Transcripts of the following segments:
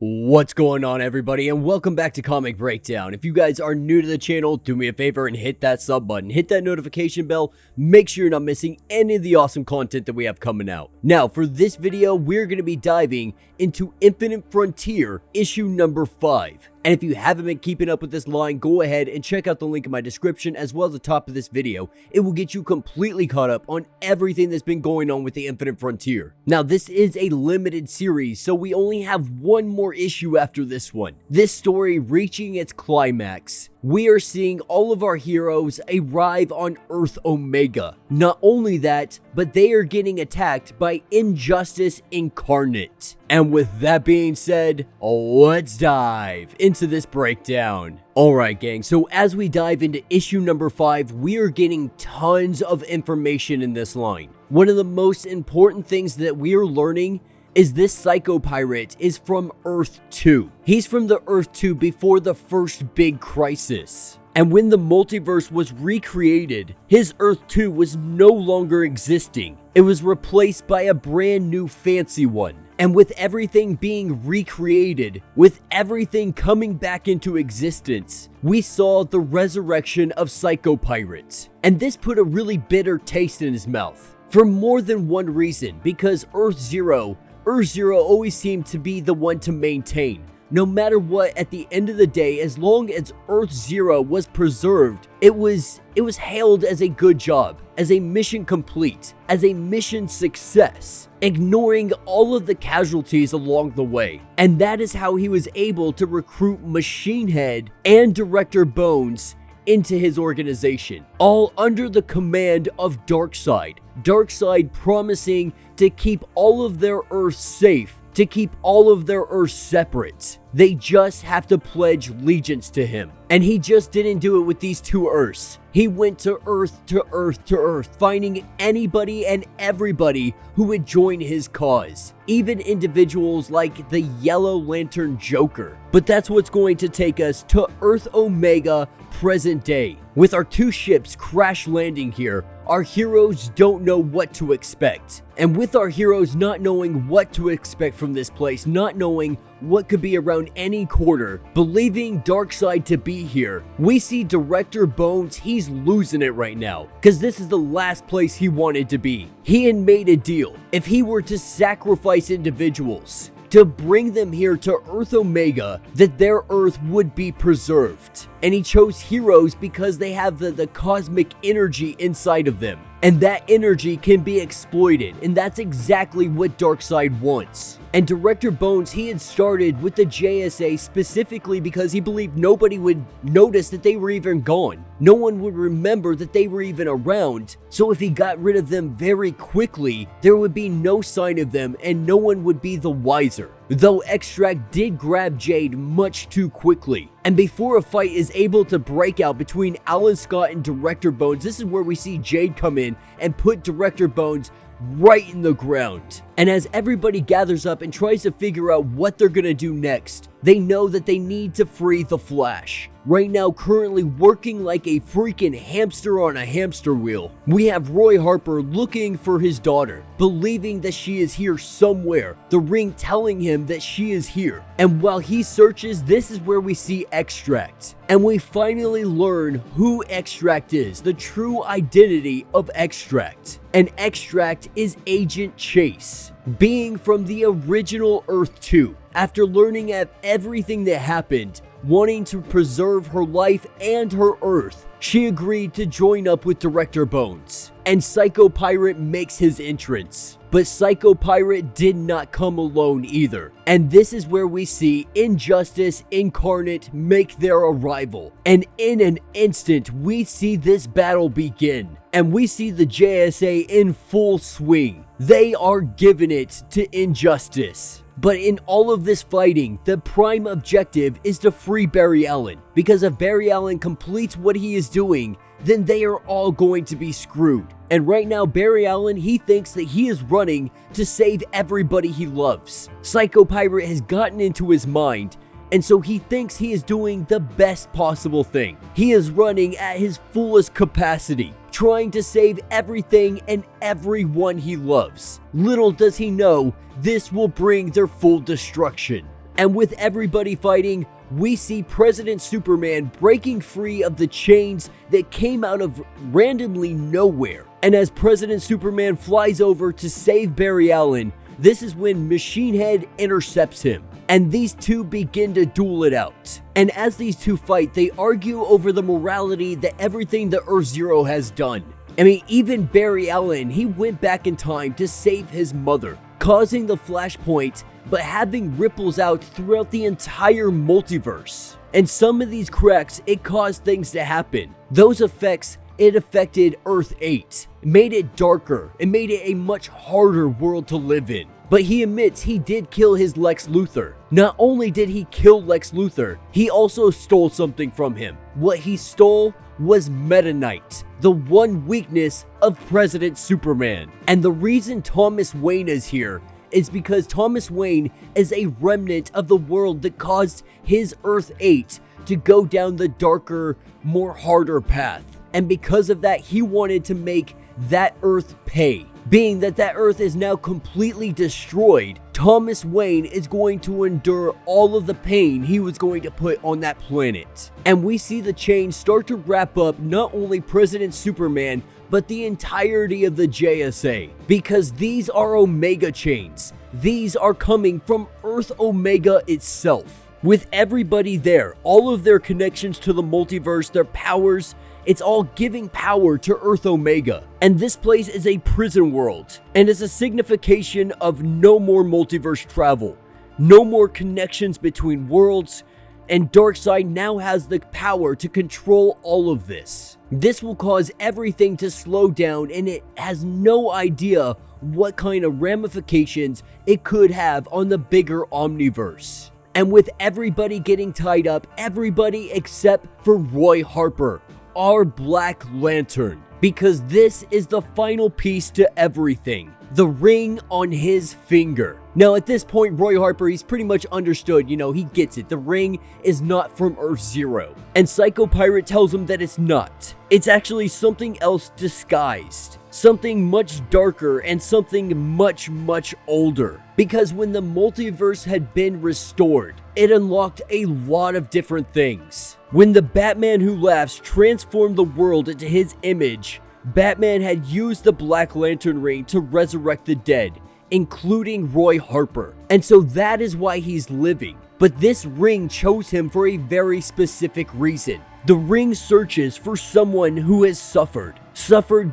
What's going on, everybody, and welcome back to Comic Breakdown. If you guys are new to the channel, do me a favor and hit that sub button, hit that notification bell, make sure you're not missing any of the awesome content that we have coming out. Now, for this video, we're going to be diving into Infinite Frontier, issue number 5. And if you haven't been keeping up with this line, go ahead and check out the link in my description as well as the top of this video. It will get you completely caught up on everything that's been going on with the Infinite Frontier. Now, this is a limited series, so we only have one more issue after this one. This story reaching its climax. We are seeing all of our heroes arrive on Earth Omega. Not only that, but they are getting attacked by Injustice Incarnate. And with that being said, let's dive into this breakdown. Alright gang, so as we dive into issue number 5, we are getting tons of information in this line. One of the most important things that we are learning is this Psycho Pirate is from Earth 2. He's from the Earth 2 before the first big crisis. And when the multiverse was recreated, his Earth 2 was no longer existing. It was replaced by a brand new fancy one. And with everything being recreated, with everything coming back into existence, we saw the resurrection of Psycho Pirate. And this put a really bitter taste in his mouth. For more than one reason, because Earth Zero always seemed to be the one to maintain. No matter what, at the end of the day, as long as Earth Zero was preserved, it was hailed as a good job, as a mission complete, as a mission success, ignoring all of the casualties along the way. And that is how he was able to recruit Machine Head and Director Bones into his organization, all under the command of Darkseid. Darkseid promising to keep all of their Earths safe, to keep all of their Earths separate. They just have to pledge allegiance to him. And he just didn't do it with these two Earths. He went to Earth to Earth to Earth, finding anybody and everybody who would join his cause. Even individuals like the Yellow Lantern Joker. But that's what's going to take us to Earth Omega present day. With our two ships crash landing here, our heroes don't know what to expect. And with our heroes not knowing what to expect from this place, not knowing what could be around any corner, believing Darkseid to be here, we see Director Bones, he's losing it right now, because this is the last place he wanted to be. He had made a deal. If he were to sacrifice individuals to bring them here to Earth Omega, that their Earth would be preserved. And he chose heroes because they have the cosmic energy inside of them. And that energy can be exploited, and that's exactly what Darkseid wants. And Director Bones, he had started with the JSA specifically because he believed nobody would notice that they were even gone. No one would remember that they were even around. So if he got rid of them very quickly, there would be no sign of them and no one would be the wiser. Though Extract did grab Jade much too quickly. And before a fight is able to break out between Alan Scott and Director Bones, this is where we see Jade come in and put Director Bones right in the ground. And as everybody gathers up and tries to figure out what they're gonna do next, they know that they need to free the Flash. Right now, currently working like a freaking hamster on a hamster wheel. We have Roy Harper looking for his daughter, believing that she is here somewhere. The Ring telling him that she is here. And while he searches, this is where we see Extract. And we finally learn who Extract is, the true identity of Extract. And Extract is Agent Chase, being from the original Earth 2. After learning of everything that happened, wanting to preserve her life and her Earth, she agreed to join up with Director Bones. And Psycho Pirate makes his entrance. But Psycho Pirate did not come alone either. And this is where we see Injustice Incarnate make their arrival. And in an instant, we see this battle begin. And we see the JSA in full swing. They are giving it to Injustice. But in all of this fighting, the prime objective is to free Barry Allen. Because if Barry Allen completes what he is doing, then they are all going to be screwed. And right now, Barry Allen, he thinks that he is running to save everybody he loves. Psycho Pirate has gotten into his mind, and so he thinks he is doing the best possible thing. He is running at his fullest capacity, trying to save everything and everyone he loves. Little does he know, this will bring their full destruction. And with everybody fighting, we see President Superman breaking free of the chains that came out of randomly nowhere. And as President Superman flies over to save Barry Allen, this is when Machine Head intercepts him. And these two begin to duel it out. And as these two fight, they argue over the morality that everything that Earth-Zero has done. I mean, even Barry Allen, he went back in time to save his mother, causing the Flashpoint, but having ripples out throughout the entire multiverse. And some of these cracks, it caused things to happen. Those effects, it affected Earth 8. It made it darker. It made it a much harder world to live in. But he admits he did kill his Lex Luthor. Not only did he kill Lex Luthor, he also stole something from him. What he stole was Meta Knight, the one weakness of President Superman. And the reason Thomas Wayne is here is because Thomas Wayne is a remnant of the world that caused his Earth 8 to go down the darker, more harder path. And because of that, he wanted to make that Earth pay. Being that Earth is now completely destroyed, Thomas Wayne is going to endure all of the pain he was going to put on that planet. And we see the chain start to wrap up not only President Superman, but the entirety of the JSA. Because these are Omega chains. These are coming from Earth Omega itself. With everybody there, all of their connections to the multiverse, their powers, it's all giving power to Earth Omega. And this place is a prison world, and is a signification of no more multiverse travel, no more connections between worlds, and Darkseid now has the power to control all of this. This will cause everything to slow down, and it has no idea what kind of ramifications it could have on the bigger Omniverse. And with everybody getting tied up, everybody except for Roy Harper, our Black Lantern, because this is the final piece to everything. The ring on his finger. Now at this point, Roy Harper, he's pretty much understood, he gets it. The ring is not from Earth-Zero. And Psycho Pirate tells him that it's not. It's actually something else disguised. Something much darker and something much, much older. Because when the multiverse had been restored, it unlocked a lot of different things. When the Batman Who Laughs transformed the world into his image, Batman had used the Black Lantern ring to resurrect the dead, including Roy Harper. And so that is why he's living. But this ring chose him for a very specific reason. The ring searches for someone who has suffered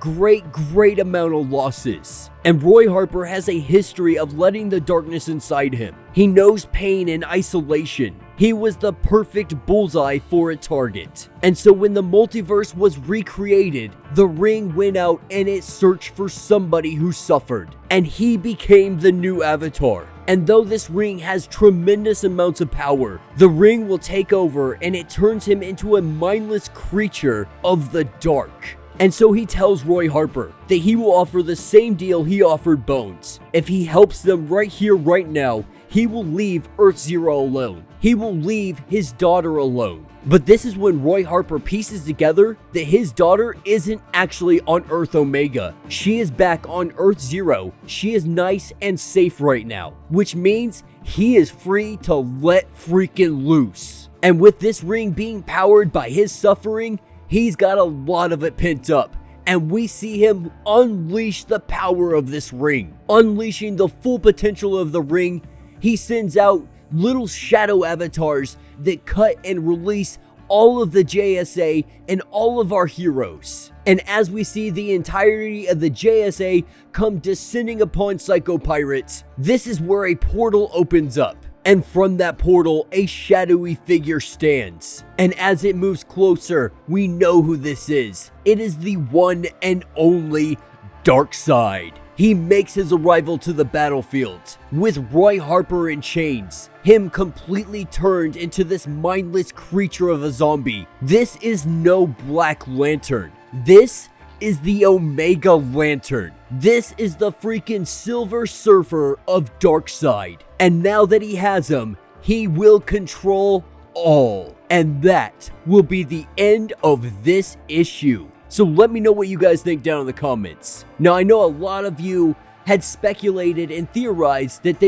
great amount of losses. And Roy Harper has a history of letting the darkness inside him. He knows pain and isolation. He was the perfect bullseye for a target. And so when the multiverse was recreated, the ring went out and it searched for somebody who suffered. And he became the new Avatar. And though this ring has tremendous amounts of power, the ring will take over and it turns him into a mindless creature of the dark. And so he tells Roy Harper that he will offer the same deal he offered Bones. If he helps them right here, right now, he will leave Earth-Zero alone. He will leave his daughter alone. But this is when Roy Harper pieces together that his daughter isn't actually on Earth Omega. She is back on Earth-Zero. She is nice and safe right now, which means he is free to let freaking loose. And with this ring being powered by his suffering, he's got a lot of it pent up. And we see him unleash the power of this ring. Unleashing the full potential of the ring, he sends out little shadow avatars that cut and release all of the JSA and all of our heroes. And as we see the entirety of the JSA come descending upon Psycho Pirates, this is where a portal opens up. And from that portal, a shadowy figure stands. And as it moves closer, we know who this is. It is the one and only Darkseid. He makes his arrival to the battlefield with Roy Harper in chains, him completely turned into this mindless creature of a zombie. This is no Black Lantern. This is the Omega Lantern. This is the freaking Silver Surfer of Darkseid. And now that he has him, he will control all. And that will be the end of this issue. So let me know what you guys think down in the comments. Now I know a lot of you had speculated and theorized that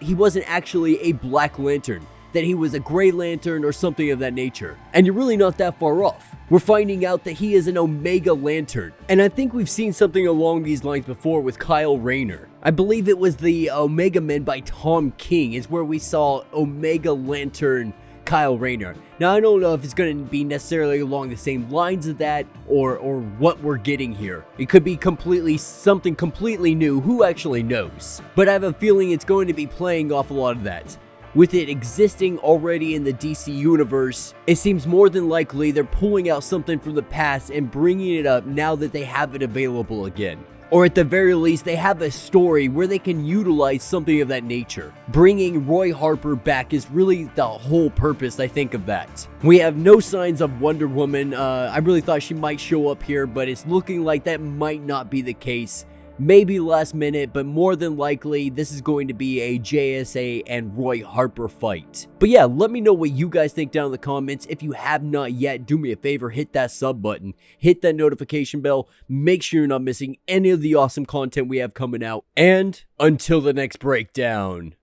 he wasn't actually a Black Lantern, that he was a Gray Lantern or something of that nature. And you're really not that far off. We're finding out that he is an Omega Lantern. And I think we've seen something along these lines before with Kyle Rayner. I believe it was the Omega Men by Tom King is where we saw Omega Lantern Kyle Rayner. Now, I don't know if it's going to be necessarily along the same lines of that or what we're getting here. It could be something completely new. Who actually knows? But I have a feeling it's going to be playing off a lot of that. With it existing already in the DC universe, it seems more than likely they're pulling out something from the past and bringing it up now that they have it available again. Or at the very least, they have a story where they can utilize something of that nature. Bringing Roy Harper back is really the whole purpose, I think, of that. We have no signs of Wonder Woman. I really thought she might show up here, but it's looking like that might not be the case. Maybe last minute, but more than likely, this is going to be a JSA and Roy Harper fight. But yeah, let me know what you guys think down in the comments. If you have not yet, do me a favor, hit that sub button, hit that notification bell, make sure you're not missing any of the awesome content we have coming out. And until the next breakdown.